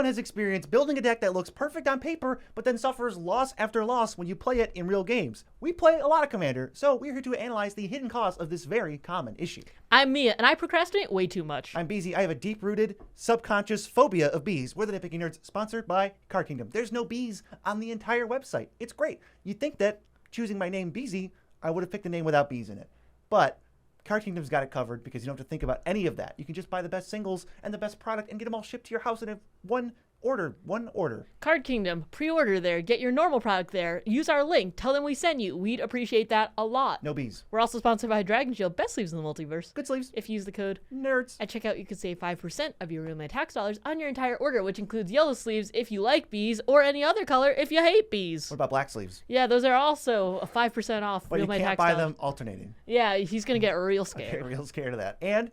Everyone has experienced building a deck that looks perfect on paper, but then suffers loss after loss when you play it in real games. We play a lot of Commander, so we're here to analyze the hidden cause of this very common issue. I'm Mia, and I procrastinate way too much. I'm Beezy. I have a deep-rooted, subconscious phobia of bees. We're the Nitpicking Nerds, sponsored by Card Kingdom. There's no bees on the entire website. It's great. You'd think that choosing my name, Beezy, I would have picked a name without bees in it. But Card Kingdom's got it covered because you don't have to think about any of that. You can just buy the best singles and the best product and get them all shipped to your house in one order. Card Kingdom, pre-order there, get your normal product there, use our link, tell them we sent you. We'd appreciate that a lot. No bees. We're also sponsored by Dragon Shield, best sleeves in the multiverse. Good sleeves. If you use the code Nerds. at checkout, you can save 5% of your real money tax dollars on your entire order, which includes yellow sleeves if you like bees, or any other color if you hate bees. What about black sleeves? Yeah, those are also a 5% off But real you money can't tax buy dollars. them alternating. Yeah, he's going to get real I scared. get real scared of that. And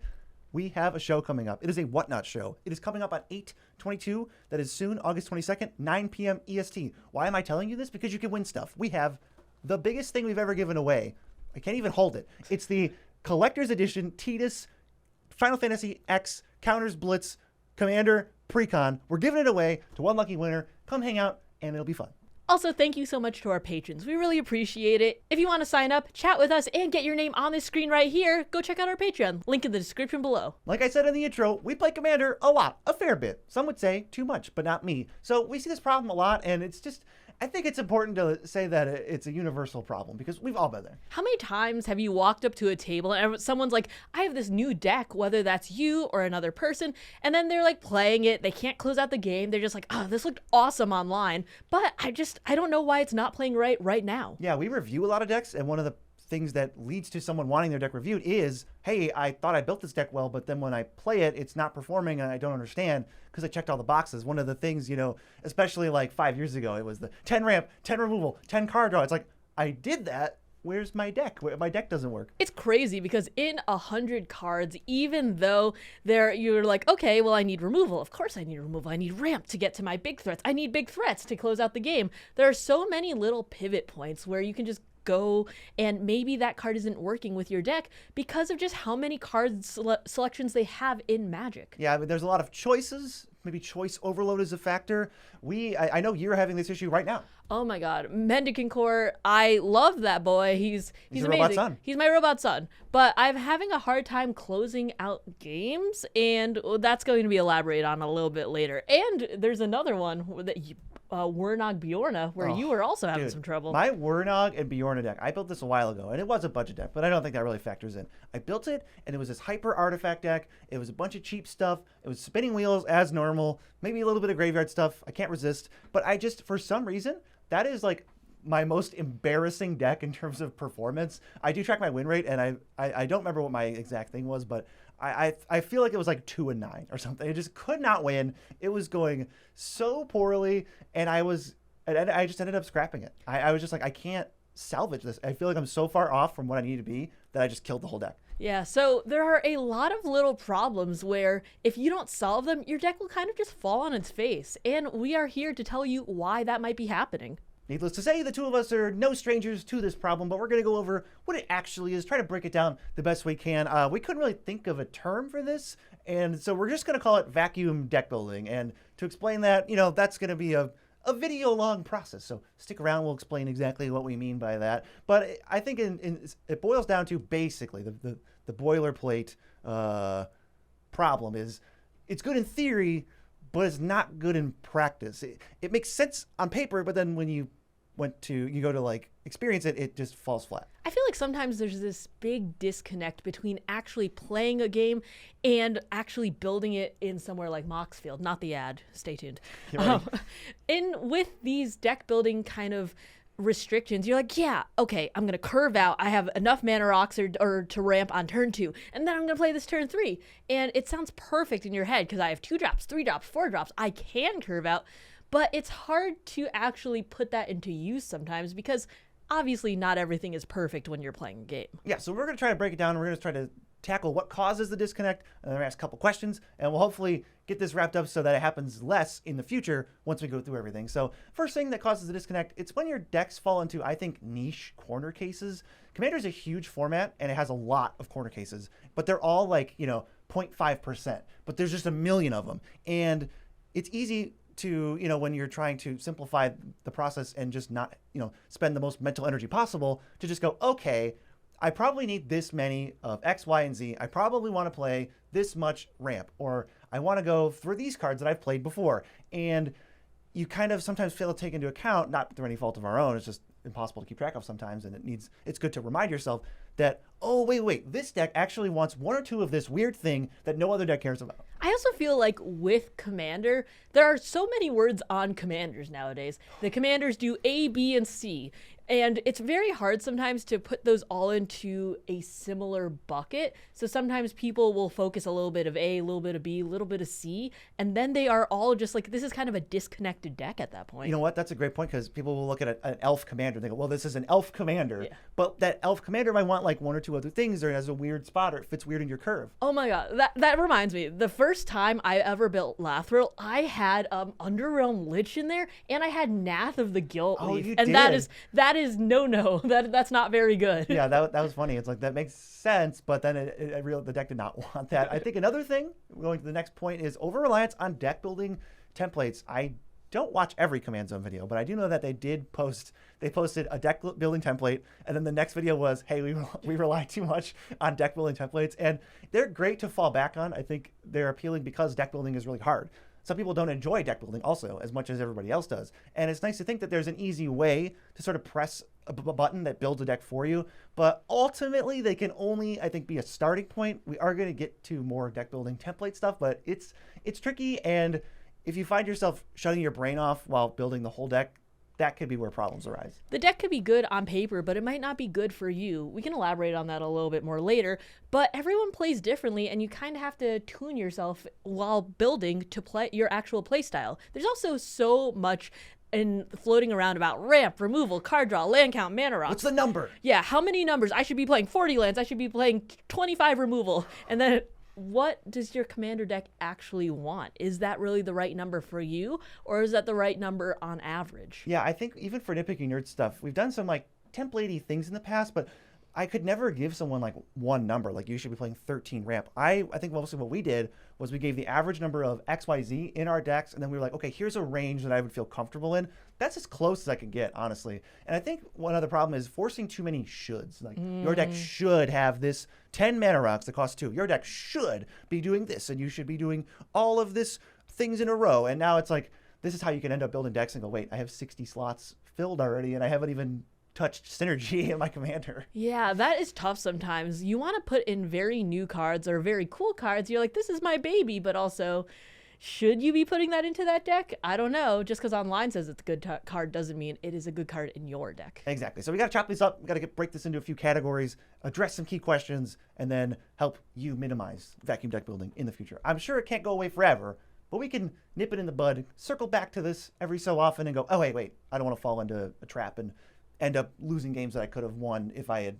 we have a show coming up. It is a Whatnot show. It is coming up on 8/22. That is soon, August 22nd, 9 p.m. EST. Why am I telling you this? Because you can win stuff. We have the biggest thing we've ever given away. I can't even hold it. It's the Collector's Edition Tidus Final Fantasy X Counters Blitz Commander Precon. We're giving it away to one lucky winner. Come hang out, and it'll be fun. Also, thank you so much to our patrons. We really appreciate it. If you want to sign up, chat with us, and get your name on this screen right here, go check out our Patreon. Link in the description below. Like I said in the intro, we play Commander a lot, a fair bit. Some would say too much, but not me. So we see this problem a lot, and it's just, I think it's important to say that it's a universal problem because we've all been there. How many times have you walked up to a table and someone's like, I have this new deck, whether that's you or another person, and then they're like playing it, they can't close out the game, they're just like, oh, this looked awesome online, but I don't know why it's not playing right now. Yeah, we review a lot of decks, and one of the things that leads to someone wanting their deck reviewed is, hey, I thought I built this deck well, but then when I play it, it's not performing and I don't understand because I checked all the boxes. One of the things, especially like 5 years ago, it was the 10 ramp, 10 removal, 10 card draw. It's like, I did that. Where's my deck? My deck doesn't work. It's crazy because in 100 cards, even though you're like, okay, well, I need removal. Of course I need removal. I need ramp to get to my big threats. I need big threats to close out the game. There are so many little pivot points where you can just go and maybe that card isn't working with your deck because of just how many card selections they have in Magic. Yeah, but there's a lot of choices. Maybe choice overload is a factor. I know you're having this issue right now. Oh my God, Mendicant Core, I love that boy. He's amazing. Robot son. He's my robot son. But I'm having a hard time closing out games, and that's going to be elaborated on a little bit later. And there's another one that Wernog Bjorna, where you were also having some trouble. My Wernog and Bjorna deck, I built this a while ago, and it was a budget deck, but I don't think that really factors in. I built it, and it was this hyper artifact deck. It was a bunch of cheap stuff. It was spinning wheels as normal, maybe a little bit of graveyard stuff. I can't resist, but I just, for some reason, that is like my most embarrassing deck in terms of performance. I do track my win rate, and I don't remember what my exact thing was, but I feel like it was like 2-9 or something. It just could not win. It was going so poorly, and I just ended up scrapping it. I was just like, I can't salvage this. I feel like I'm so far off from what I need to be that I just killed the whole deck. Yeah, so there are a lot of little problems where if you don't solve them, your deck will kind of just fall on its face. And we are here to tell you why that might be happening. Needless to say, the two of us are no strangers to this problem, but we're going to go over what it actually is, try to break it down the best we can. We couldn't really think of a term for this, and so we're just going to call it vacuum deck building. And to explain that, that's going to be a video-long process, so stick around. We'll explain exactly what we mean by that. But I think it boils down to basically the boilerplate problem is it's good in theory, but it's not good in practice. It makes sense on paper, but then when you go to like experience it, it just falls flat. I feel like sometimes there's this big disconnect between actually playing a game and actually building it in somewhere like Moxfield. Not the ad. Stay tuned. With these deck building kind of restrictions, you're like, yeah, okay, I'm gonna curve out. I have enough mana rocks or to ramp on turn 2, and then I'm gonna play this turn 3. And it sounds perfect in your head because I have 2 drops, 3 drops, 4 drops. I can curve out. But it's hard to actually put that into use sometimes because obviously not everything is perfect when you're playing a game. Yeah, so we're going to try to break it down. We're going to try to tackle what causes the disconnect, and then ask a couple questions, and we'll hopefully get this wrapped up so that it happens less in the future once we go through everything. So first thing that causes the disconnect, it's when your decks fall into, I think, niche corner cases. Commander is a huge format, and it has a lot of corner cases, but they're all like, 0.5%, but there's just a million of them. And it's easy to, when you're trying to simplify the process and just not, spend the most mental energy possible to just go, okay, I probably need this many of X, Y, and Z. I probably want to play this much ramp, or I want to go for these cards that I've played before. And you kind of sometimes fail to take into account, not through any fault of our own, it's just impossible to keep track of sometimes, and it's good to remind yourself that, oh, wait, this deck actually wants one or two of this weird thing that no other deck cares about. I also feel like with Commander, there are so many words on Commanders nowadays. The Commanders do A, B, and C. And it's very hard sometimes to put those all into a similar bucket. So sometimes people will focus a little bit of A, a little bit of B, a little bit of C, and then they are all just like, this is kind of a disconnected deck at that point. You know what? That's a great point, because people will look at an elf commander and they go, well, this is an elf commander. Yeah. But that elf commander might want like one or two other things, or it has a weird spot, or it fits weird in your curve. Oh my god, that reminds me. The first time I ever built Lathril, I had Underrealm Lich in there, and I had Nath of the Gilt Leaf. You and did. that is no. That's not very good. Yeah, that was funny. It's like, that makes sense, but then the deck did not want that. I think another thing, going to the next point, is over-reliance on deck building templates. I don't watch every Command Zone video, but I do know that they posted a deck building template, and then the next video was, hey, we rely too much on deck building templates, and they're great to fall back on. I think they're appealing because deck building is really hard. Some people don't enjoy deck building also as much as everybody else does. And it's nice to think that there's an easy way to sort of press a button that builds a deck for you. But ultimately, they can only, I think, be a starting point. We are going to get to more deck building template stuff, but it's tricky. And if you find yourself shutting your brain off while building the whole deck, that could be where problems arise. The deck could be good on paper, but it might not be good for you. We can elaborate on that a little bit more later, but everyone plays differently, and you kind of have to tune yourself while building to play your actual play style. There's also so much in floating around about ramp, removal, card draw, land count, mana rocks. What's the number? Yeah, how many numbers? I should be playing 40 lands. I should be playing 25 removal. And then what does your commander deck actually want? Is that really the right number for you, or is that the right number on average? Yeah, I think even for Nitpicking Nerd stuff, we've done some like template-y things in the past, but I could never give someone like one number, like you should be playing 13 ramp. I think mostly what we did was we gave the average number of XYZ in our decks, and then we were like, okay, here's a range that I would feel comfortable in. That's as close as I could get, honestly. And I think one other problem is forcing too many shoulds. Like, your deck should have this 10 mana rocks that cost 2. Your deck should be doing this, and you should be doing all of this things in a row. And now it's like, this is how you can end up building decks and go, wait, I have 60 slots filled already, and I haven't even touched synergy in my commander. Yeah, that is tough sometimes. You want to put in very new cards or very cool cards. You're like, this is my baby, but also, should you be putting that into that deck? I don't know. Just because online says it's a good card doesn't mean it is a good card in your deck. Exactly. So we got to chop these up. We got to break this into a few categories, address some key questions, and then help you minimize vacuum deck building in the future. I'm sure it can't go away forever, but we can nip it in the bud, circle back to this every so often and go, oh, wait, I don't want to fall into a trap and end up losing games that I could have won if I had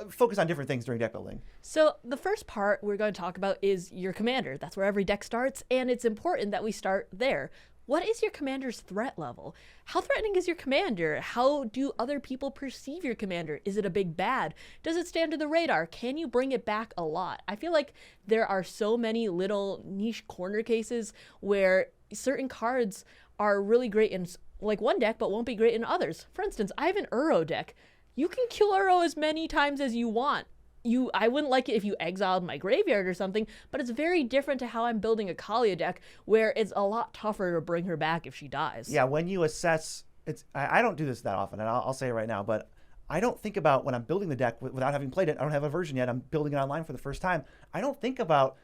focus on different things during deck building. So the first part we're going to talk about is your commander. That's where every deck starts, and it's important that we start there. What is your commander's threat level? How threatening is your commander? How do other people perceive your commander? Is it a big bad? Does it stay under the radar? Can you bring it back a lot? I feel like there are so many little niche corner cases where certain cards are really great in like one deck but won't be great in others. For instance, I have an Uro deck. You can kill Uro as many times as you want. I wouldn't like it if you exiled my graveyard or something, but it's very different to how I'm building a Kalia deck, where it's a lot tougher to bring her back if she dies. Yeah, when you assess, I don't do this that often, and I'll say it right now, but I don't think about when I'm building the deck without having played it. I don't have a version yet. I'm building it online for the first time. I don't think about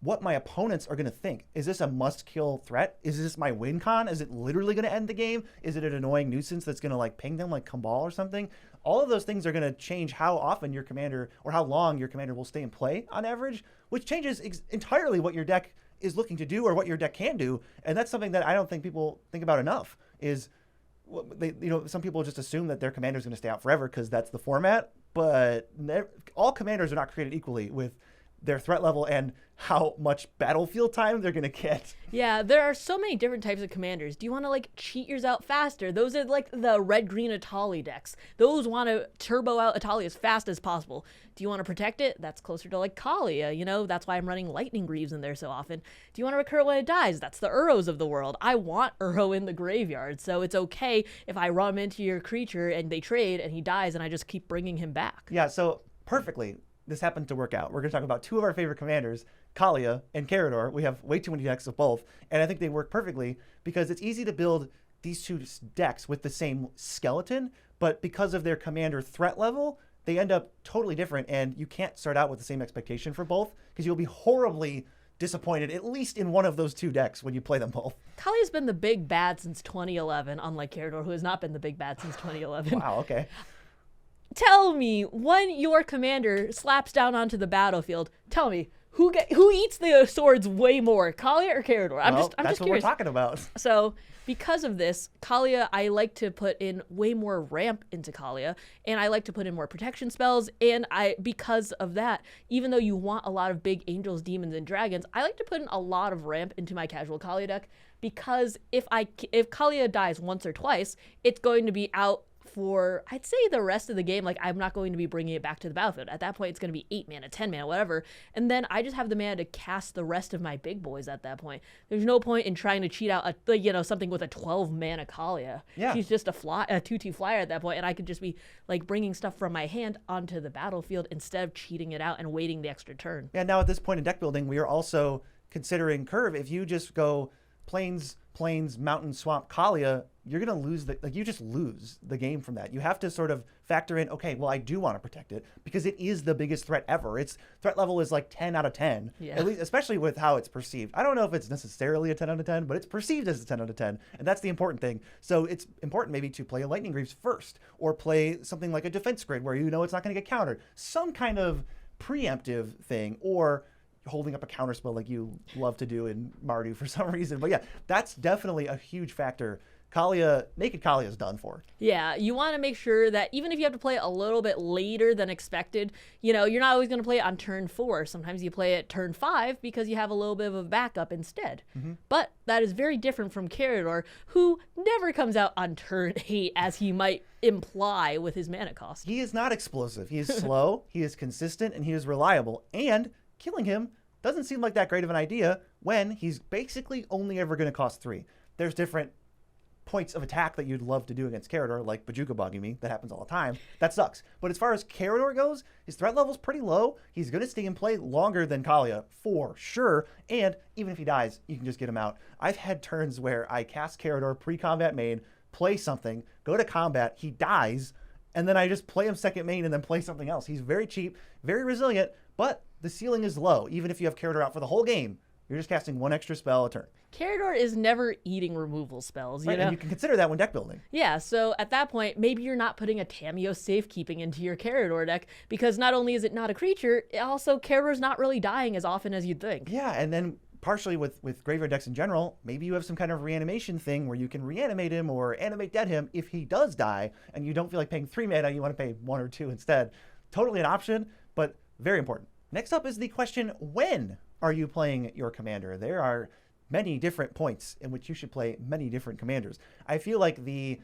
what my opponents are going to think. Is this a must-kill threat? Is this my win con? Is it literally going to end the game? Is it an annoying nuisance that's going to like ping them like Kumbal or something? All of those things are going to change how often your commander or how long your commander will stay in play on average, which changes entirely what your deck is looking to do or what your deck can do. And that's something that I don't think people think about enough is some people just assume that their commander is going to stay out forever because that's the format, but all commanders are not created equally with their threat level and how much battlefield time they're going to get. Yeah, there are so many different types of commanders. Do you want to like cheat yours out faster? Those are like the red-green Atali decks. Those want to turbo out Atali as fast as possible. Do you want to protect it? That's closer to like Kalia, you know? That's why I'm running Lightning Greaves in there so often. Do you want to recur when it dies? That's the Uros of the world. I want Uro in the graveyard, so it's okay if I run him into your creature and they trade and he dies and I just keep bringing him back. Yeah, so perfectly, this happened to work out. We're going to talk about two of our favorite commanders, Kalia and Carador. We have way too many decks of both, and I think they work perfectly because it's easy to build these two decks with the same skeleton, but because of their commander threat level, they end up totally different, and you can't start out with the same expectation for both because you'll be horribly disappointed, at least in one of those two decks when you play them both. Kalia's been the big bad since 2011, unlike Carador, who has not been the big bad since 2011. Wow, okay. Tell me, when your commander slaps down onto the battlefield, tell me, who eats the swords way more, Kalia or Carador? I'm just that's what curious. we're talking about. So, because of this, Kalia, I like to put in way more ramp into Kalia, and I like to put in more protection spells, and because of that, even though you want a lot of big angels, demons, and dragons, I like to put in a lot of ramp into my casual Kalia deck, because if Kalia dies once or twice, it's going to be out for, I'd say, the rest of the game. Like, I'm not going to be bringing it back to the battlefield. At that point, it's going to be 8 mana, 10 mana, whatever. And then I just have the mana to cast the rest of my big boys at that point. There's no point in trying to cheat out something with a 12 mana Kalia. Yeah. She's just a 2/2 flyer at that point, and I could just be like bringing stuff from my hand onto the battlefield instead of cheating it out and waiting the extra turn. Yeah, now at this point in deck building, we are also considering curve. If you just go plains, mountain, swamp, Kalia, you're going to lose you just lose the game from that. You have to sort of factor in, okay, well, I do want to protect it because it is the biggest threat ever. Its threat level is like 10 out of 10, at least, especially with how it's perceived. I don't know if it's necessarily a 10 out of 10, but it's perceived as a 10 out of 10, and that's the important thing. So it's important maybe to play a Lightning Greaves first, or play something like a Defense Grid where you know it's not going to get countered. Some kind of preemptive thing, or holding up a counterspell like you love to do in Mardu for some reason. But yeah, that's definitely a huge factor. Naked Kalia is done for. Yeah, you want to make sure that even if you have to play it a little bit later than expected, you're not always going to play it on turn 4. Sometimes you play it turn 5 because you have a little bit of a backup instead. Mm-hmm. But that is very different from Carador, who never comes out on turn 8 as he might imply with his mana cost. He is not explosive. He is slow, he is consistent, and he is reliable. And killing him doesn't seem like that great of an idea when he's basically only ever going to cost 3. There's different points of attack that you'd love to do against Carador, like Bajuka bugging me. That happens all the time. That sucks. But as far as Carador goes, his threat level's pretty low. He's going to stay in play longer than Kalia, for sure. And even if he dies, you can just get him out. I've had turns where I cast Carador pre-combat main, play something, go to combat, he dies, and then I just play him second main and then play something else. He's very cheap, very resilient, but the ceiling is low. Even if you have Carador out for the whole game, you're just casting one extra spell a turn. Carador is never eating removal spells, you know? And you can consider that when deck building. Yeah, so at that point, maybe you're not putting a Tamiyo Safekeeping into your Carador deck, because not only is it not a creature, also Carador's not really dying as often as you'd think. Yeah, and then partially with graveyard decks in general, maybe you have some kind of reanimation thing where you can reanimate him or animate dead him if he does die, and you don't feel like paying 3 mana, you want to pay 1 or 2 instead. Totally an option, but very important. Next up is the question, when are you playing your commander? There are many different points in which you should play many different commanders. I feel like the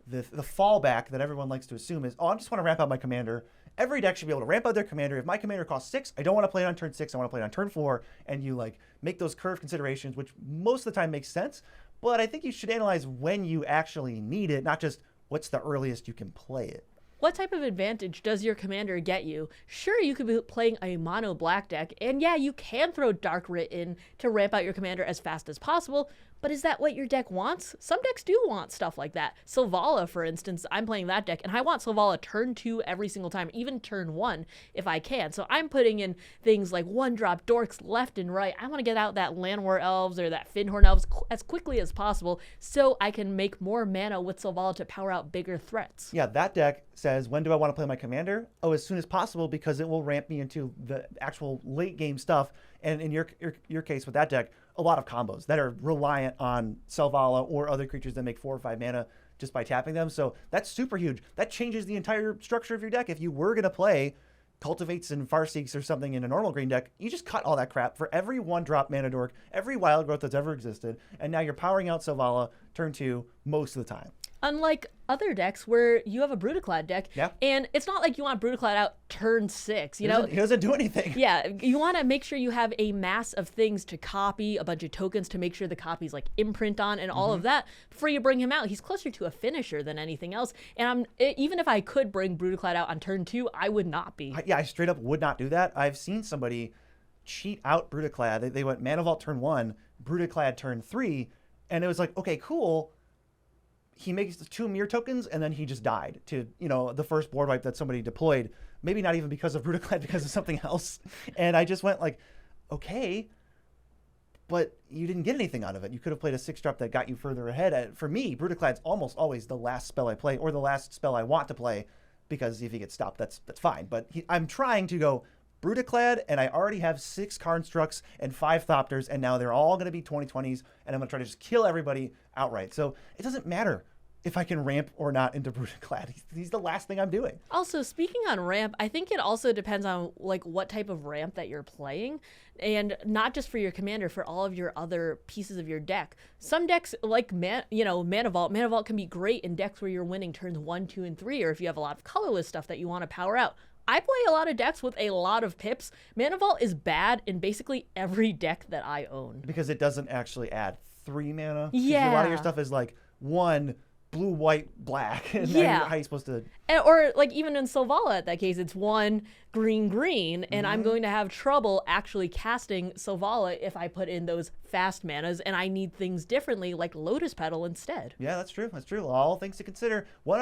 fallback that everyone likes to assume is, I just want to ramp out my commander. Every deck should be able to ramp out their commander. If my commander costs 6, I don't want to play it on turn 6. I want to play it on turn 4. And you make those curve considerations, which most of the time makes sense. But I think you should analyze when you actually need it, not just what's the earliest you can play it. What type of advantage does your commander get you? Sure, you could be playing a mono black deck, and yeah, you can throw Dark Writ in to ramp out your commander as fast as possible, but is that what your deck wants? Some decks do want stuff like that. Sylvala, for instance, I'm playing that deck, and I want Sylvala turn 2 every single time, even turn 1 if I can. So I'm putting in things like 1-drop dorks left and right. I want to get out that Llanowar Elves or that Fyndhorn Elves as quickly as possible so I can make more mana with Sylvala to power out bigger threats. Yeah, that deck says, when do I want to play my commander? Oh, as soon as possible, because it will ramp me into the actual late game stuff. And in your case with that deck, a lot of combos that are reliant on Sylvala or other creatures that make 4 or 5 mana just by tapping them. So that's super huge. That changes the entire structure of your deck. If you were going to play cultivates and farseeks or something in a normal green deck, you just cut all that crap for every 1-drop mana dork, every wild growth that's ever existed, and now you're powering out Selvala turn 2 most of the time. Unlike other decks where you have a Brutaclad deck, and it's not like you want Brutaclad out turn 6, you know? He doesn't do anything. Yeah, you want to make sure you have a mass of things to copy, a bunch of tokens to make sure the copy's like imprint on and all of that before you bring him out. He's closer to a finisher than anything else. And even if I could bring Brutaclad out on turn 2, I would not be. I straight up would not do that. I've seen somebody cheat out Brutaclad. They went Mana Vault turn 1, Brutaclad turn 3, and it was like, okay, cool. He makes the 2 mirror tokens, and then he just died to, you know, the first board wipe that somebody deployed. Maybe not even because of Brutaclad, because of something else. And I just went like, okay, but you didn't get anything out of it. You could have played a 6-drop that got you further ahead. For me, Brutaclad's almost always the last spell I play, or the last spell I want to play, because if he gets stopped, that's fine. But I'm trying to go Brutaclad, and I already have 6 Karnstructs and 5 Thopters, and now they're all going to be 2020s, and I'm going to try to just kill everybody outright. So it doesn't matter if I can ramp or not into Brutaclad. He's the last thing I'm doing. Also, speaking on ramp, I think it also depends on like what type of ramp that you're playing, and not just for your commander, for all of your other pieces of your deck. Some decks like Mana Vault can be great in decks where you're winning turns 1, 2, and 3, or if you have a lot of colorless stuff that you want to power out. I play a lot of decks with a lot of pips. Mana Vault is bad in basically every deck that I own. Because it doesn't actually add 3 mana. Yeah. A lot of your stuff is like 1 blue, white, black. And then how are you supposed to... Or like even in Selvala, at that case, it's 1 green, green, and I'm going to have trouble actually casting Selvala if I put in those fast manas, and I need things differently like Lotus Petal instead. Yeah, that's true. That's true. All things to consider. One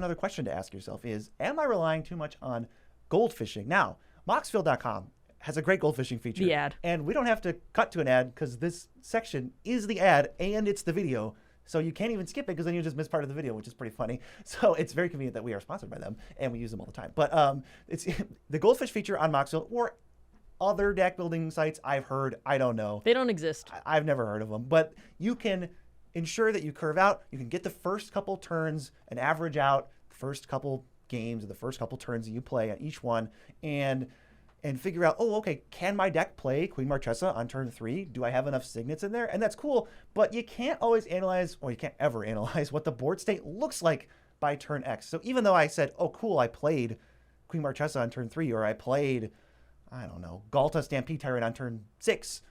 other question to ask yourself is, am I relying too much on gold fishing? Now, Moxfield.com has a great gold fishing feature. The ad. And we don't have to cut to an ad because this section is the ad and it's the video. So you can't even skip it because then you just miss part of the video, which is pretty funny. So it's very convenient that we are sponsored by them and we use them all the time. But it's the goldfish feature on Moxfield or other deck building sites I've heard. I don't know. They don't exist. I've never heard of them. But you can ensure that you curve out. You can get the first couple turns and average out the first couple games or the first couple turns that you play on each one and figure out, oh, okay, can my deck play Queen Marchesa on turn 3? Do I have enough signets in there? And that's cool, but you can't always analyze, or you can't ever analyze what the board state looks like by turn X. So even though I said, oh, cool, I played Queen Marchesa on turn 3, or I played, I don't know, Galta Stampede Tyrant on turn 6,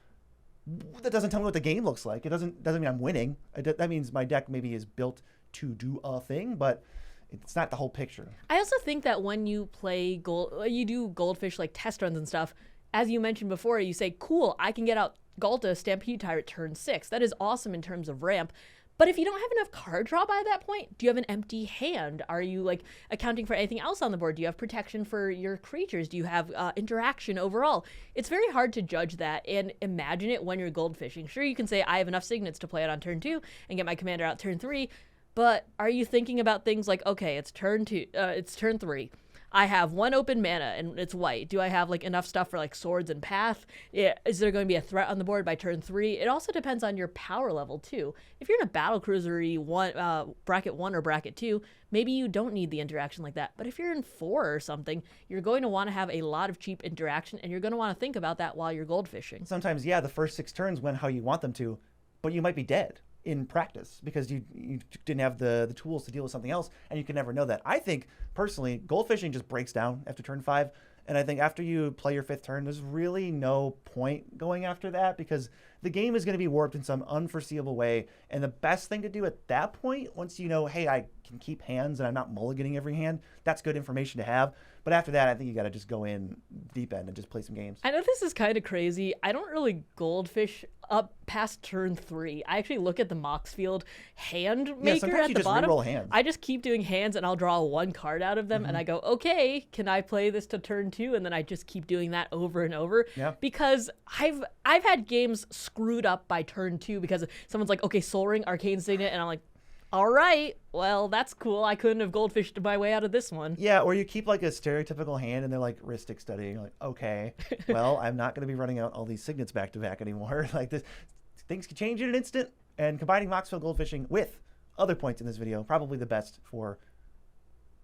that doesn't tell me what the game looks like. It doesn't mean I'm winning. That means my deck maybe is built to do a thing, but it's not the whole picture. I also think that when you play you do goldfish like test runs and stuff, as you mentioned before, you say, cool, I can get out Galta Stampede Tyrant turn 6. That is awesome in terms of ramp. But if you don't have enough card draw by that point, do you have an empty hand? Are you like accounting for anything else on the board? Do you have protection for your creatures? Do you have interaction overall? It's very hard to judge that and imagine it when you're goldfishing. Sure, you can say I have enough signets to play it on turn 2 and get my commander out turn 3, but are you thinking about things like, okay, it's turn 2, it's turn 3. I have 1 open mana and it's white. Do I have like enough stuff for like swords and path? Is there going to be a threat on the board by turn 3? It also depends on your power level too. If you're in a battlecruiser bracket 1 or bracket 2, maybe you don't need the interaction like that. But if you're in 4 or something, you're going to want to have a lot of cheap interaction, and you're going to want to think about that while you're goldfishing. Sometimes, yeah, the first 6 turns went how you want them to, but you might be dead in practice because you didn't have the tools to deal with something else, and you can never know that. I think personally goldfishing just breaks down after turn 5, and I think after you play your 5th turn there's really no point going after that because the game is going to be warped in some unforeseeable way, and the best thing to do at that point, once you know, hey, I can keep hands and I'm not mulliganing every hand, that's good information to have. But after that, I think you got to just go in deep end and just play some games. I know this is kind of crazy. I don't really goldfish up past turn 3. I actually look at the Moxfield hand maker at the bottom. Reroll hands. I just keep doing hands and I'll draw 1 card out of them and I go, okay, can I play this to turn 2? And then I just keep doing that over and over. Yeah. Because I've had games screwed up by turn 2 because someone's like, okay, Soul Ring, Arcane Signet, and I'm like, all right, well, that's cool. I couldn't have goldfished my way out of this one. Yeah, or you keep like a stereotypical hand and they're like Ristic Study. And you're like, okay, well, I'm not going to be running out all these signets back to back anymore. Like this, things can change in an instant. And combining Moxfield goldfishing with other points in this video, probably the best for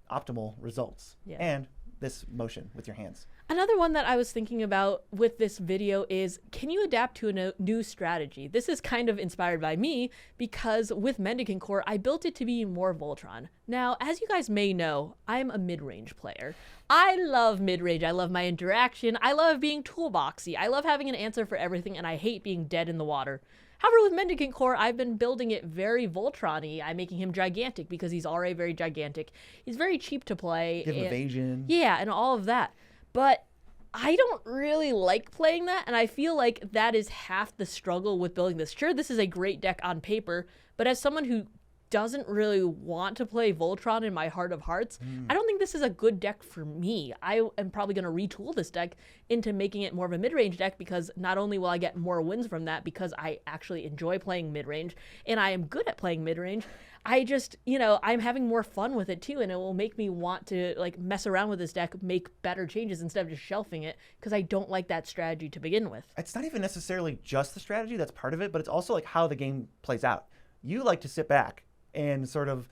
optimal results. Yeah. And this motion with your hands. Another one that I was thinking about with this video is, can you adapt to a new strategy? This is kind of inspired by me because with Mendicant Core, I built it to be more Voltron. Now, as you guys may know, I'm a mid-range player. I love mid-range. I love my interaction. I love being toolboxy. I love having an answer for everything, and I hate being dead in the water. However, with Mendicant Core, I've been building it very Voltron-y. I'm making him gigantic because he's already very gigantic. He's very cheap to play. Give him evasion. Yeah, and all of that. But I don't really like playing that, and I feel like that is half the struggle with building this. Sure, this is a great deck on paper, but as someone who doesn't really want to play Voltron in my heart of hearts, I don't think this is a good deck for me. I am probably going to retool this deck into making it more of a mid-range deck because not only will I get more wins from that because I actually enjoy playing mid-range and I am good at playing mid-range, I just, I'm having more fun with it too, and it will make me want to like mess around with this deck, make better changes instead of just shelving it because I don't like that strategy to begin with. It's not even necessarily just the strategy that's part of it, but it's also like how the game plays out. You like to sit back and sort of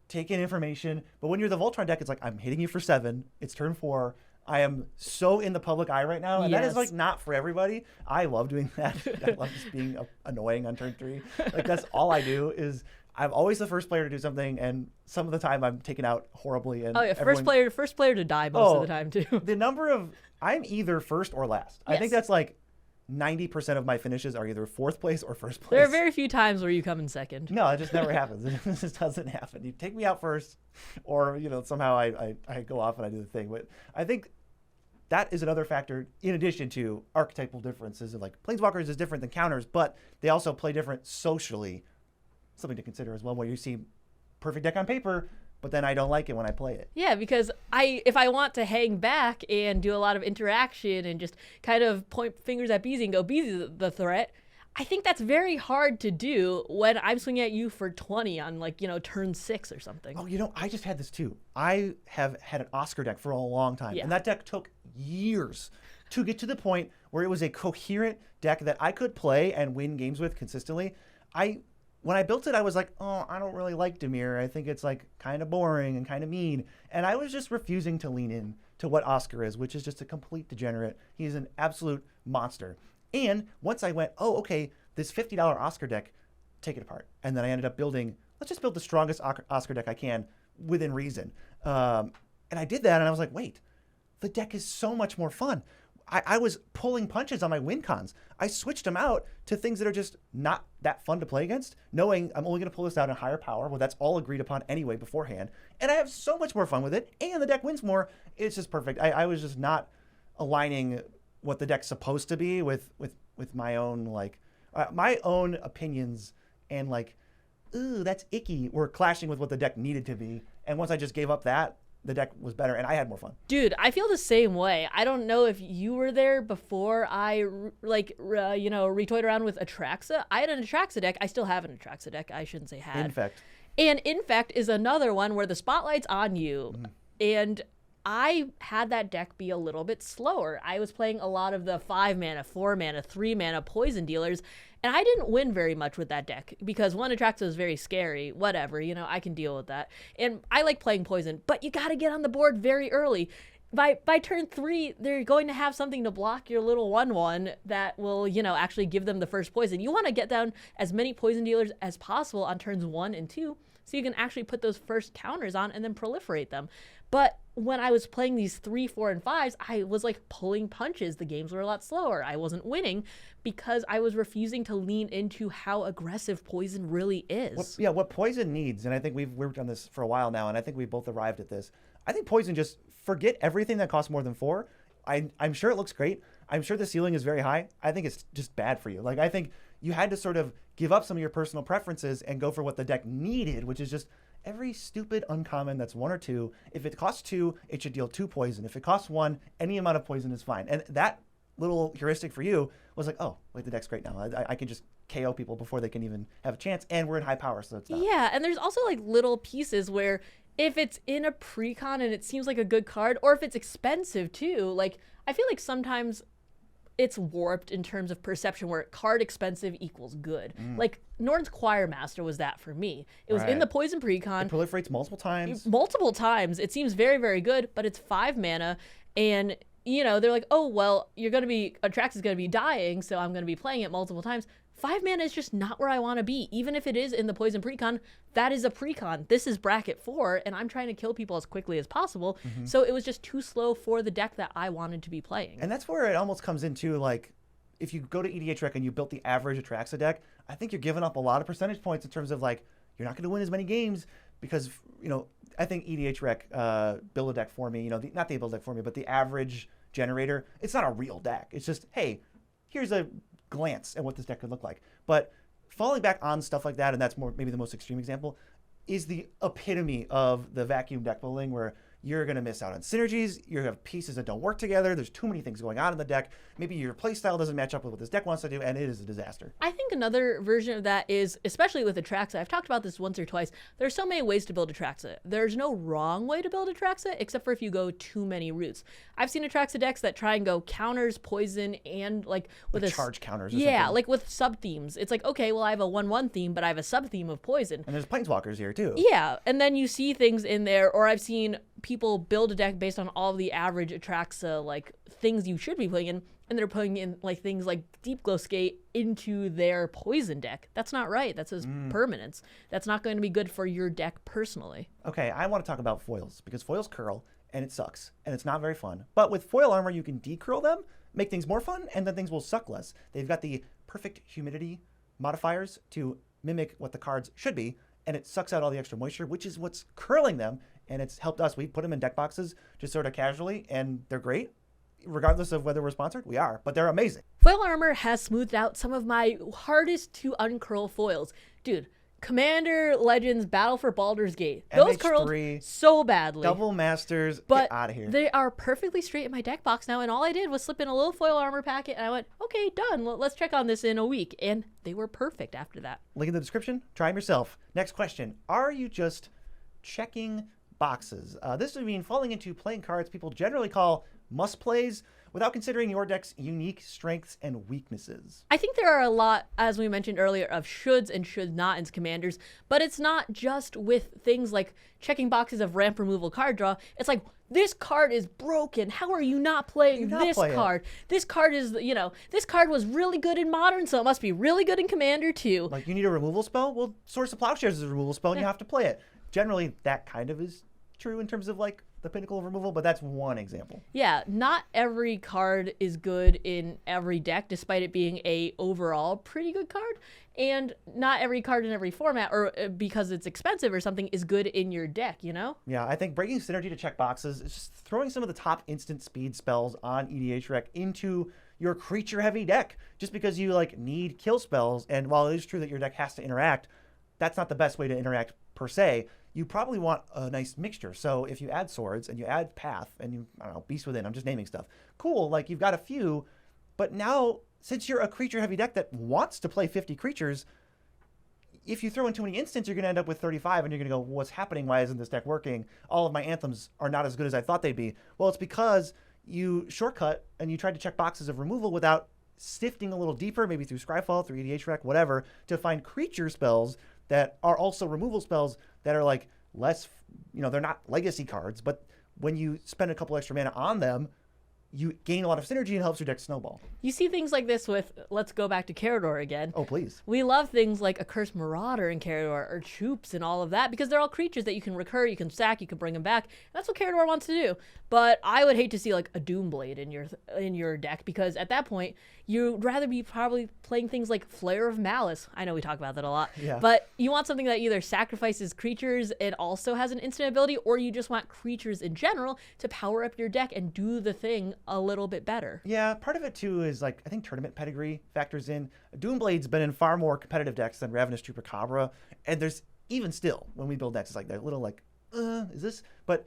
take in information, but when you're the Voltron deck, it's like, I'm hitting you for 7, it's turn 4, I am so in the public eye right now, and that is like not for everybody. I love doing that. I love just being annoying on turn 3. Like that's all I do is I'm always the first player to do something, and some of the time I'm taken out horribly. And first player to die most of the time too. The number of I'm either first or last. Yes. I think that's like 90% of my finishes are either 4th place or 1st place. There are very few times where you come in second. No, it just never happens. It just doesn't happen. You take me out first, or somehow I go off and I do the thing. But I think that is another factor in addition to archetypal differences. Like Planeswalkers is different than counters, but they also play different socially. Something to consider as well, where you see perfect deck on paper, but then I don't like it when I play it. Yeah, because if I want to hang back and do a lot of interaction and just kind of point fingers at Beezy and go, Beezy the threat, I think that's very hard to do when I'm swinging at you for 20 on turn 6 or something. Oh, I just had this too. I have had an Oscar deck for a long time, and that deck took years to get to the point where it was a coherent deck that I could play and win games with consistently. When I built it, I was like, oh, I don't really like Dimir. I think it's like kind of boring and kind of mean. And I was just refusing to lean in to what Oscar is, which is just a complete degenerate. He's an absolute monster. And once I went, oh, okay, this $50 Oscar deck, take it apart. And then I ended up building, let's just build the strongest Oscar deck I can within reason. And I did that, and I was like, wait, the deck is so much more fun. I was pulling punches on my win cons. I switched them out to things that are just not that fun to play against, knowing I'm only going to pull this out in higher power. Well, that's all agreed upon anyway beforehand. And I have so much more fun with it, and the deck wins more. It's just perfect. I was just not aligning what the deck's supposed to be with my own, my own opinions and ooh, that's icky, were clashing with what the deck needed to be. And once I just gave up that, the deck was better, and I had more fun. Dude, I feel the same way. I don't know if you were there before I, retoyed around with Atraxa. I had an Atraxa deck. I still have an Atraxa deck. I shouldn't say had. Infect. And Infect is another one where the spotlight's on you. And I had that deck be a little bit slower. I was playing a lot of the 5 mana, 4 mana, 3 mana poison dealers, and I didn't win very much with that deck because one Atraxa is very scary. Whatever, I can deal with that. And I like playing poison, but you got to get on the board very early. By turn 3, they're going to have something to block your little 1/1 that will, actually give them the first poison. You want to get down as many poison dealers as possible on turns 1 and 2 so you can actually put those first counters on and then proliferate them. But when I was playing these 3, 4, and 5s, I was pulling punches. The games were a lot slower. I wasn't winning because I was refusing to lean into how aggressive poison really is. What poison needs, and I think we've worked on this for a while now, and I think we both arrived at this. I think poison, just forget everything that costs more than 4. I'm sure it looks great. I'm sure the ceiling is very high. I think it's just bad for you. I think you had to sort of give up some of your personal preferences and go for what the deck needed, which is just every stupid uncommon that's 1 or 2. If it costs 2, it should deal 2 poison. If it costs 1, any amount of poison is fine. And that little heuristic for you was oh, wait, the deck's great now. I can just KO people before they can even have a chance, and we're in high power, so it's not. Yeah, and there's also little pieces where if it's in a precon and it seems like a good card, or if it's expensive too, I feel like sometimes it's warped in terms of perception where card expensive equals good. Like Norn's Choirmaster was that for me. It was in the Poison Precon. It proliferates multiple times. Multiple times. It seems very, very good, but it's 5 mana, and they're like, oh well, Atrax is gonna be dying, so I'm gonna be playing it multiple times. 5 mana is just not where I want to be. Even if it is in the Poison Precon, that is a Precon. This is bracket 4, and I'm trying to kill people as quickly as possible. So it was just too slow for the deck that I wanted to be playing. And that's where it almost comes into, like, if you go to EDH Rec and you built the average Atraxa deck, I think you're giving up a lot of percentage points in terms of, like, you're not going to win as many games because, I think EDH Rec build a deck for me, not the build deck for me, but the average generator, it's not a real deck. It's just, hey, here's a glance at what this deck could look like. But falling back on stuff like that, and that's maybe the most extreme example, is the epitome of the vacuum deck building where you're going to miss out on synergies. You have pieces that don't work together. There's too many things going on in the deck. Maybe your playstyle doesn't match up with what this deck wants to do, and it is a disaster. I think another version of that is, especially with Atraxa, I've talked about this once or twice, there's so many ways to build Atraxa. There's no wrong way to build Atraxa, except for if you go too many routes. I've seen Atraxa decks that try and go counters, poison, and with a charge counters or yeah, something. like with sub-themes. It's like, okay, well, I have a 1/1 theme, but I have a sub-theme of poison. And there's planeswalkers here, too. Yeah, and then you see things in there, or I've seen people build a deck based on all of the average Atraxa things you should be putting in, and they're putting in things like Deep Glow Skate into their poison deck. That's not right. That's his permanence. That's not going to be good for your deck personally. Okay, I want to talk about foils because foils curl and it sucks and it's not very fun. But with foil armor, you can decurl them, make things more fun, and then things will suck less. They've got the perfect humidity modifiers to mimic what the cards should be, and it sucks out all the extra moisture, which is what's curling them. And it's helped us. We put them in deck boxes just sort of casually, and they're great. Regardless of whether we're sponsored, we are, but they're amazing. Foil armor has smoothed out some of my hardest to uncurl foils. Dude, Commander Legends Battle for Baldur's Gate. Those curled so badly. Double Masters, but get out of here. They are perfectly straight in my deck box now, and all I did was slip in a little foil armor packet, and I went, okay, done. Let's check on this in a week. And they were perfect after that. Link in the description. Try them yourself. Next question. Are you just checking boxes? This would mean falling into playing cards people generally call must-plays without considering your deck's unique strengths and weaknesses. I think there are a lot, as we mentioned earlier, of shoulds and should not in Commanders, but it's not just with things like checking boxes of ramp removal card draw. It's like, this card is broken. How are you not playing this card? This card is, this card was really good in Modern, so it must be really good in Commander too. Like, you need a removal spell? Well, Source of Plowshares is a removal spell, and you have to play it. Generally, that kind of is true in terms of the pinnacle of removal, but that's one example. Yeah, not every card is good in every deck, despite it being a overall pretty good card. And not every card in every format, or because it's expensive or something, is good in your deck, Yeah, I think breaking synergy to check boxes is just throwing some of the top instant speed spells on EDH Rec into your creature-heavy deck, just because you need kill spells. And while it is true that your deck has to interact, that's not the best way to interact per se. You probably want a nice mixture. So if you add swords and you add path and you, Beast Within, I'm just naming stuff. Cool, you've got a few, but now since you're a creature-heavy deck that wants to play 50 creatures, if you throw in too many instants, you're going to end up with 35, and you're going to go, what's happening? Why isn't this deck working? All of my anthems are not as good as I thought they'd be. Well, it's because you shortcut and you tried to check boxes of removal without sifting a little deeper, maybe through Scryfall, through EDH Rec, whatever, to find creature spells that are also removal spells that are less, they're not legacy cards, but when you spend a couple extra mana on them, you gain a lot of synergy and helps your deck snowball. You see things like this with, let's go back to Carador again. Oh, please. We love things like a Cursed Marauder in Carador, or Troops and all of that, because they're all creatures that you can recur, you can sack, you can bring them back. That's what Carador wants to do. But I would hate to see a Doomblade in your deck, because at that point, you'd rather be probably playing things like Flare of Malice. I know we talk about that a lot. Yeah. But you want something that either sacrifices creatures and also has an instant ability, or you just want creatures in general to power up your deck and do the thing a little bit better. Yeah, part of it too is I think tournament pedigree factors in. Doomblade's been in far more competitive decks than Ravenous Chupacabra, and there's even still when we build decks, it's they're a little is this? But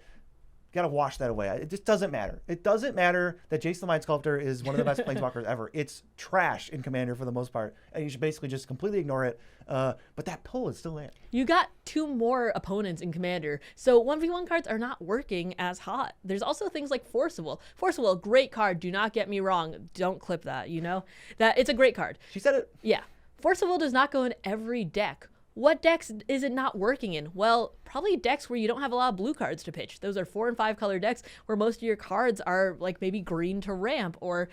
got to wash that away. It just doesn't matter. It doesn't matter that Jace the Mind Sculptor is one of the best planeswalkers ever. It's trash in Commander for the most part, and you should basically just completely ignore it. But that pull is still there. You got 2 more opponents in Commander, so 1v1 cards are not working as hot. There's also things like Force of Will. Force of Will, great card. Do not get me wrong. Don't clip that, that it's a great card. She said it. Yeah. Force of Will does not go in every deck. What decks is it not working in? Well, probably decks where you don't have a lot of blue cards to pitch. Those are 4 and 5 color decks where most of your cards are like maybe green to ramp or,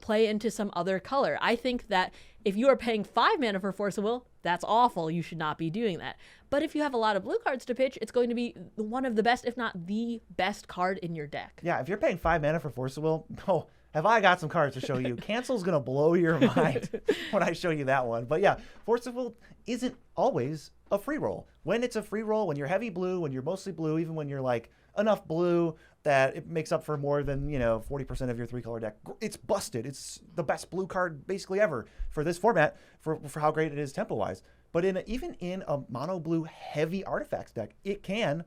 play into some other color. I think that if you are paying 5 mana for Force of Will, that's awful. You should not be doing that. But if you have a lot of blue cards to pitch, it's going to be one of the best, if not the best card in your deck. Yeah, if you're paying 5 mana for Force of Will, have I got some cards to show you. Cancel's going to blow your mind when I show you that one. But yeah, Force of Will isn't always a free roll. When it's a free roll, when you're heavy blue, when you're mostly blue, even when you're like enough blue that it makes up for more than, 40% of your 3-color deck, it's busted. It's the best blue card basically ever for this format for how great it is tempo-wise. But even in a mono blue heavy artifacts deck, it can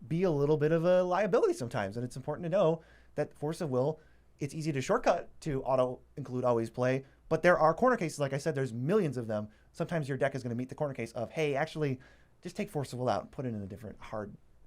be a little bit of a liability sometimes. And it's important to know that Force of Will, it's easy to shortcut to auto-include always play, but there are corner cases. Like I said, there's millions of them. Sometimes your deck is going to meet the corner case of, hey, actually, just take Force of Will out and put it in a different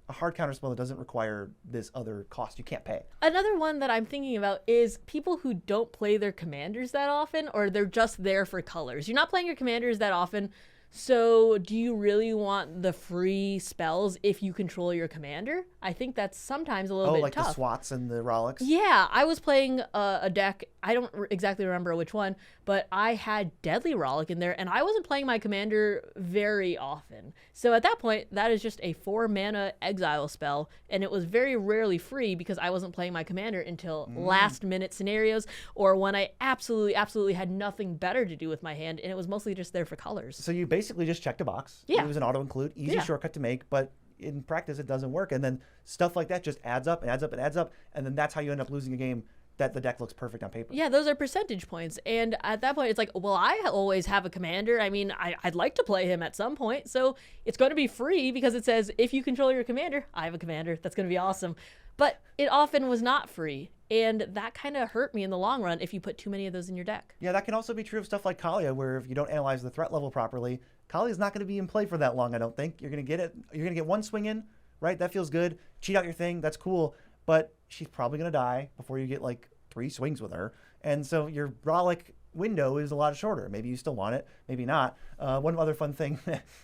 a hard counterspell that doesn't require this other cost you can't pay. Another one that I'm thinking about is people who don't play their commanders that often, or they're just there for colors. You're not playing your commanders that often, so do you really want the free spells if you control your commander? I think that's sometimes a little bit tough. The Swats and the Rollicks? Yeah, I was playing a deck, I don't exactly remember which one, but I had Deadly Rollick in there, and I wasn't playing my commander very often. So at that point, that is just a 4-mana exile spell, and it was very rarely free because I wasn't playing my commander until last-minute scenarios, or when I absolutely had nothing better to do with my hand, and it was mostly just there for colors. So you basically just checked a box. Yeah. It was an auto-include, easy shortcut to make, but in practice it doesn't work. And then stuff like that just adds up and adds up and adds up, and then that's how you end up losing a game that the deck looks perfect on paper. Yeah, those are percentage points. And at that point, it's like, well, I always have a commander. I mean, I'd like to play him at some point. So it's going to be free because it says, if you control your commander, I have a commander. That's going to be awesome. But it often was not free. And that kind of hurt me in the long run if you put too many of those in your deck. Yeah, that can also be true of stuff like Kalia, where if you don't analyze the threat level properly, Kalia's not going to be in play for that long, I don't think. You're going to get it. You're going to get one swing in, right? That feels good. Cheat out your thing. That's cool. But she's probably going to die before you get like 3 swings with her. And so your Rollick window is a lot shorter. Maybe you still want it, maybe not. One other fun thing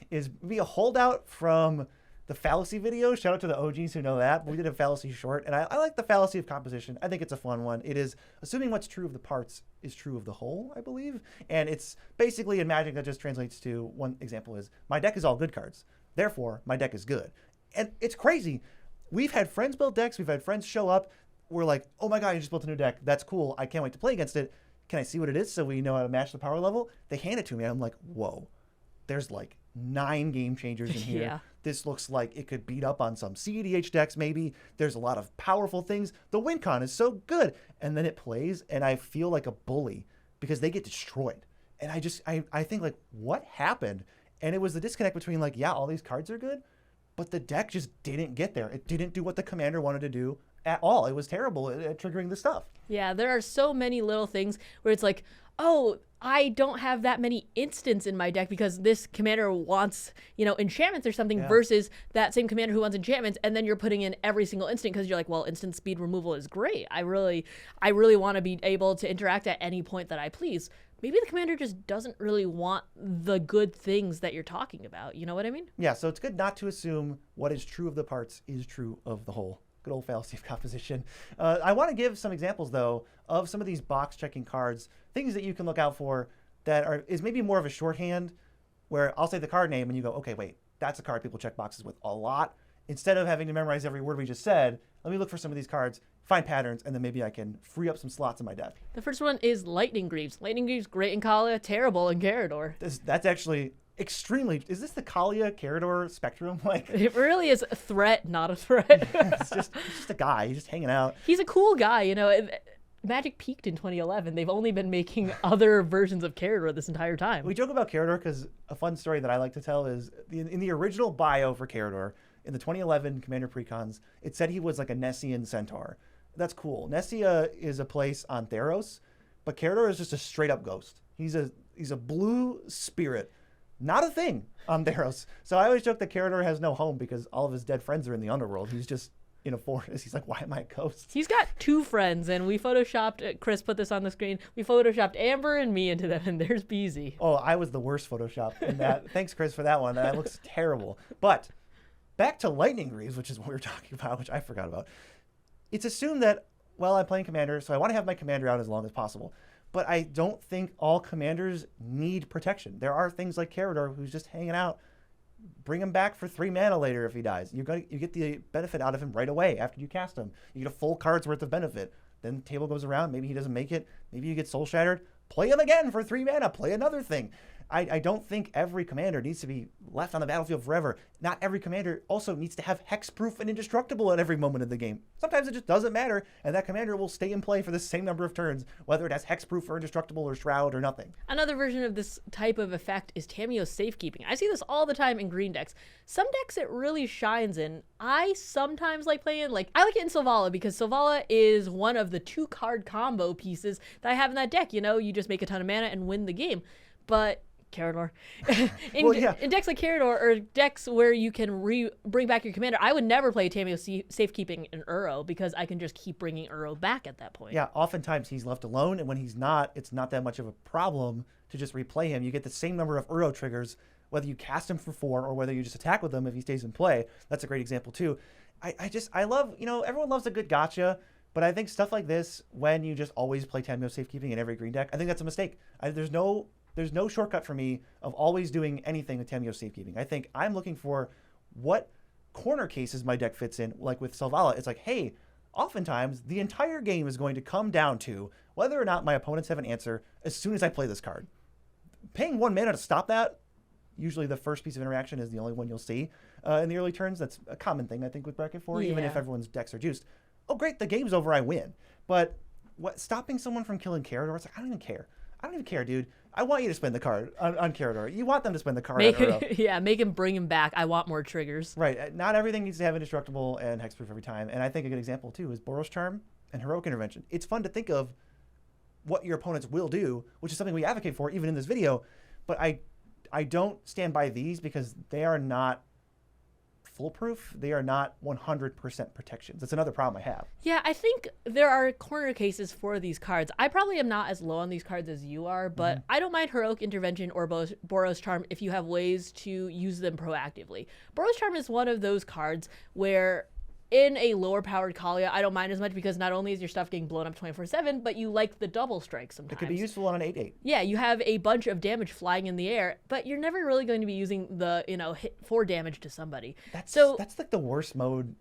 is be a holdout from the fallacy video. Shout out to the OGs who know that. We did a fallacy short, and I like the fallacy of composition. I think it's a fun one. It is assuming what's true of the parts is true of the whole, I believe. And it's basically in Magic that just translates to, one example is, my deck is all good cards. Therefore, my deck is good. And it's crazy. We've had friends build decks. We've had friends show up. We're like, oh my God, you just built a new deck. That's cool. I can't wait to play against it. Can I see what it is so we know how to match the power level? They hand it to me, and I'm like, whoa. There's like 9 game changers in here. Yeah. This looks like it could beat up on some CEDH decks maybe. There's a lot of powerful things. The win con is so good. And then it plays, and I feel like a bully because they get destroyed. And I think, like, what happened? And it was the disconnect between, like, yeah, all these cards are good, but the deck just didn't get there. It didn't do what the commander wanted to do at all. It was terrible at triggering the stuff. Yeah, there are so many little things where it's like, oh, I don't have that many instants in my deck because this commander wants, enchantments or something versus that same commander who wants enchantments, and then you're putting in every single instant because you're like, well, instant speed removal is great. I really want to be able to interact at any point that I please. Maybe the commander just doesn't really want the good things that you're talking about. You know what I mean? Yeah, so it's good not to assume what is true of the parts is true of the whole. Good old fallacy of composition. I want to give some examples, though, of some of these box-checking cards, things that you can look out for that is maybe more of a shorthand, where I'll say the card name and you go, okay, wait, that's a card people check boxes with a lot. Instead of having to memorize every word we just said, let me look for some of these cards, find patterns, and then maybe I can free up some slots in my deck. The first one is Lightning Greaves. Lightning Greaves, great in Kala, terrible in Carador. That's actually extremely... Is this the Kalia Carador spectrum? Like, it really is a threat, not a threat. it's just a guy. He's just hanging out. He's a cool guy, Magic peaked in 2011. They've only been making other versions of Carador this entire time. We joke about Carador because a fun story that I like to tell is in the original bio for Carador, in the 2011 Commander Precons, it said he was like a Nessian centaur. That's cool. Nessia is a place on Theros, but Carador is just a straight up ghost. He's a blue spirit, not a thing on Theros. So I always joke that Carador has no home because all of his dead friends are in the underworld. He's just in a forest. He's like, why am I a ghost? He's got 2 friends, and we photoshopped, Chris put this on the screen, we photoshopped Amber and me into them, and there's Beezy. Oh, I was the worst Photoshop in that. Thanks, Chris, for that one. That looks terrible. But back to Lightning Greaves, which is what we were talking about, which I forgot about. It's assumed that, well, I'm playing Commander, so I want to have my Commander out as long as possible. But I don't think all Commanders need protection. There are things like Carador, who's just hanging out. Bring him back for 3 mana later if he dies. You get the benefit out of him right away after you cast him. You get a full card's worth of benefit. Then the table goes around. Maybe he doesn't make it. Maybe you get Soul Shattered. Play him again for 3 mana. Play another thing. I don't think every commander needs to be left on the battlefield forever. Not every commander also needs to have hexproof and indestructible at every moment of the game. Sometimes it just doesn't matter, and that commander will stay in play for the same number of turns, whether it has hexproof or indestructible or shroud or nothing. Another version of this type of effect is Tamiyo's safekeeping. I see this all the time in green decks. Some decks it really shines in. I sometimes like playing, I like it in Selvala because Selvala is one of the 2-card combo pieces that I have in that deck. You know, you just make a ton of mana and win the game. But Carador. In decks like Carador or decks where you can bring back your commander, I would never play Tamiyo Safekeeping in Uro because I can just keep bringing Uro back at that point. Yeah, oftentimes he's left alone, and when he's not, it's not that much of a problem to just replay him. You get the same number of Uro triggers, whether you cast him for 4 or whether you just attack with him if he stays in play. That's a great example too. I love, everyone loves a good gotcha, but I think stuff like this, when you just always play Tamiyo Safekeeping in every green deck, I think that's a mistake. There's no shortcut for me of always doing anything with Tamiyo Safekeeping. I think I'm looking for what corner cases my deck fits in. Like with Selvala, it's like, hey, oftentimes the entire game is going to come down to whether or not my opponents have an answer as soon as I play this card. Paying 1 mana to stop that, usually the first piece of interaction is the only one you'll see in the early turns. That's a common thing, I think, with Bracket 4, even if everyone's decks are juiced. Oh, great, the game's over, I win. But stopping someone from killing Carador, it's like, I don't even care. I don't even care, dude. I want you to spend the card on Carador. You want them to spend the card on Uro. Yeah, make him bring him back. I want more triggers. Right. Not everything needs to have indestructible and hexproof every time. And I think a good example, too, is Boros Charm and Heroic Intervention. It's fun to think of what your opponents will do, which is something we advocate for even in this video. But I don't stand by these because they are not foolproof. They are not 100% protections. That's another problem I have. Yeah, I think there are corner cases for these cards. I probably am not as low on these cards as you are, but I don't mind Heroic Intervention or Boros Charm if you have ways to use them proactively. Boros Charm is one of those cards where in a lower powered Kalia, I don't mind as much because not only is your stuff getting blown up 24/7, but you like the double strike sometimes. It could be useful on an 8/8. Yeah, you have a bunch of damage flying in the air, but you're never really going to be using the, hit 4 damage to somebody. That's like the worst mode.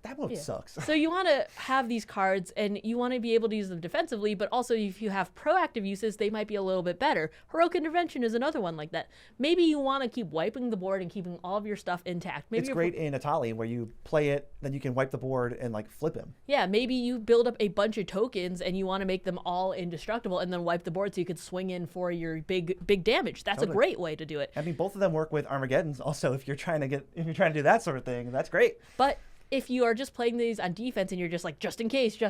That mode sucks. So you want to have these cards and you want to be able to use them defensively, but also if you have proactive uses, they might be a little bit better. Heroic Intervention is another one like that. Maybe you want to keep wiping the board and keeping all of your stuff intact. Maybe it's great in Atali where you play it, then you can wipe the board and flip him. Yeah, maybe you build up a bunch of tokens and you want to make them all indestructible and then wipe the board so you could swing in for your big damage. That's a great way to do it. I mean, both of them work with Armageddons also if you're trying to do that sort of thing. That's great. But if you are just playing these on defense and you're just like, just in case,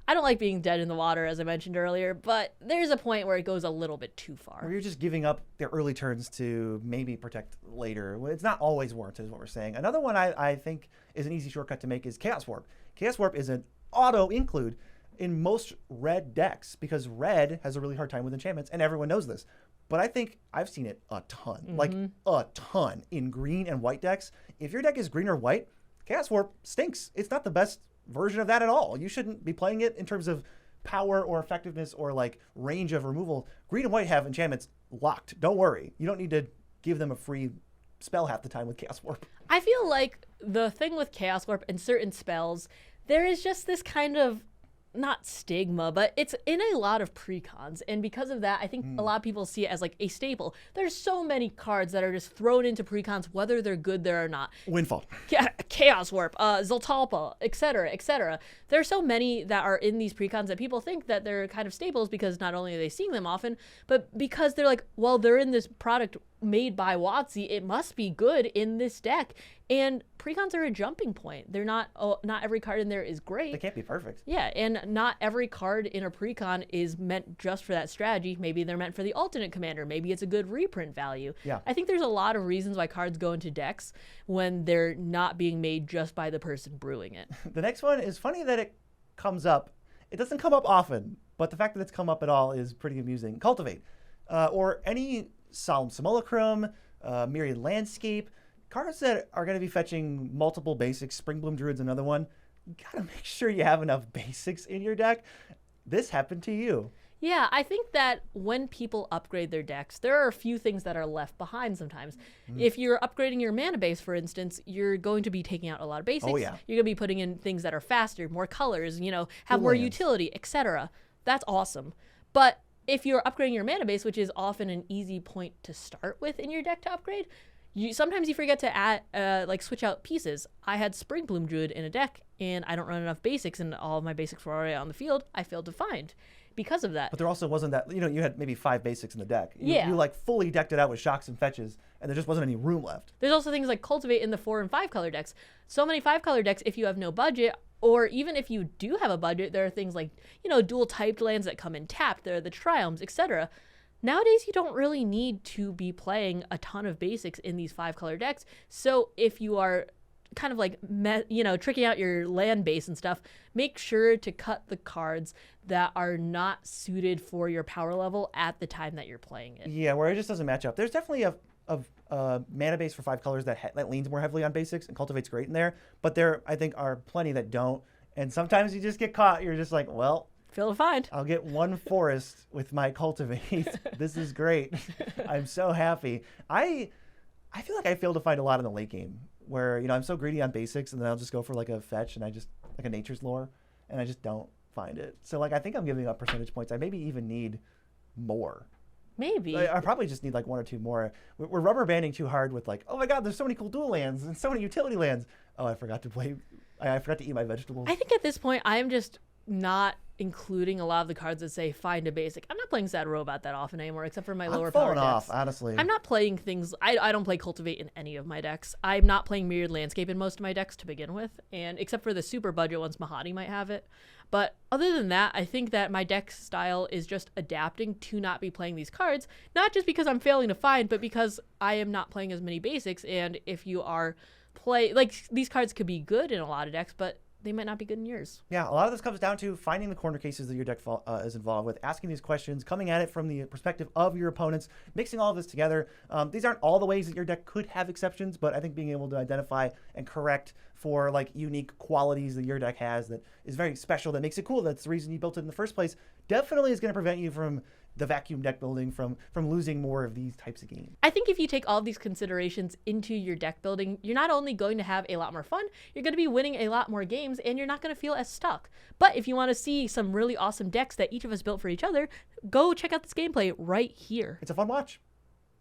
I don't like being dead in the water, as I mentioned earlier, but there's a point where it goes a little bit too far. Or you're just giving up their early turns to maybe protect later. It's not always warranted, is what we're saying. Another one I think is an easy shortcut to make is Chaos Warp. Chaos Warp is an auto-include in most red decks because red has a really hard time with enchantments, and everyone knows this. But I think I've seen it a ton, like a ton in green and white decks. If your deck is green or white, Chaos Warp stinks. It's not the best version of that at all. You shouldn't be playing it in terms of power or effectiveness or range of removal. Green and white have enchantments locked. Don't worry. You don't need to give them a free spell half the time with Chaos Warp. I feel like the thing with Chaos Warp and certain spells, there is just this kind of not stigma, but it's in a lot of precons. And because of that, I think a lot of people see it as a staple. There's so many cards that are just thrown into precons, whether they're good there or not. Windfall. Chaos Warp, Zoltalpa, etc., etc. There's so many that are in these precons that people think that they're kind of staples because not only are they seeing them often, but because they're like, well, they're in this product made by WotC, it must be good in this deck. And precons are a jumping point. They're not, not every card in there is great. They can't be perfect. Yeah, and not every card in a precon is meant just for that strategy. Maybe they're meant for the alternate commander. Maybe it's a good reprint value. Yeah. I think there's a lot of reasons why cards go into decks when they're not being made just by the person brewing it. The next one is funny that it comes up. It doesn't come up often, but the fact that it's come up at all is pretty amusing. Cultivate, or any Solemn Simulacrum, Myriad Landscape, cards that are going to be fetching multiple basics. Springbloom Druid's another one. You got to make sure you have enough basics in your deck. This happened to you. Yeah, I think that when people upgrade their decks, there are a few things that are left behind sometimes. If you're upgrading your mana base, for instance, you're going to be taking out a lot of basics. Oh, yeah. You're going to be putting in things that are faster, more colors, have more lands. utility, etc. That's awesome. But if you're upgrading your mana base, which is often an easy point to start with in your deck to upgrade, sometimes you forget to add, switch out pieces. I had Springbloom Druid in a deck, and I don't run enough basics, and all of my basics were already on the field. I failed to find because of that. But there also wasn't that, you had maybe 5 basics in the deck. Yeah. You fully decked it out with shocks and fetches, and there just wasn't any room left. There's also things like Cultivate in the 4 and 5 color decks. So many 5 color decks, if you have no budget, or even if you do have a budget, there are things like, dual typed lands that come in tapped. There are the Triomes, etc. Nowadays, you don't really need to be playing a ton of basics in these 5 color decks. So if you are kind of tricking out your land base and stuff, make sure to cut the cards that are not suited for your power level at the time that you're playing it. Yeah, where it just doesn't match up. There's definitely a mana base for 5 colors that leans more heavily on basics, and Cultivate's great in there. But there, I think, are plenty that don't. And sometimes you just get caught. You're just like, well, Fail to find. I'll get 1 forest with my Cultivate. This is great. I'm so happy. I feel like I fail to find a lot in the late game where, I'm so greedy on basics, and then I'll just go for a fetch, and I just, a Nature's Lore, and I just don't find it. So I think I'm giving up percentage points. I maybe even need more. Maybe. I probably just need 1 or 2 more. We're rubber banding too hard with oh my god, there's so many cool dual lands and so many utility lands. Oh, I forgot to eat my vegetables. I think at this point, I am just not including a lot of the cards that say find a basic. I'm not playing Sad Robot that often anymore, except for my lower power decks. Off, decks. Honestly. I'm not playing things. I don't play Cultivate in any of my decks. I'm not playing Myriad Landscape in most of my decks to begin with, and except for the super budget ones, Mahadi might have it. But other than that, I think that my deck style is just adapting to not be playing these cards, not just because I'm failing to find, but because I am not playing as many basics. And if you are these cards could be good in a lot of decks, but they might not be good in yours. Yeah, a lot of this comes down to finding the corner cases that your deck is involved with, asking these questions, coming at it from the perspective of your opponents, mixing all of this together. These aren't all the ways that your deck could have exceptions, but I think being able to identify and correct for unique qualities that your deck has that is very special, that makes it cool, that's the reason you built it in the first place, definitely is going to prevent you from the vacuum deck building, from losing more of these types of games. I think if you take all of these considerations into your deck building, you're not only going to have a lot more fun, you're going to be winning a lot more games, and you're not going to feel as stuck. But if you want to see some really awesome decks that each of us built for each other, go check out this gameplay right here. It's a fun watch.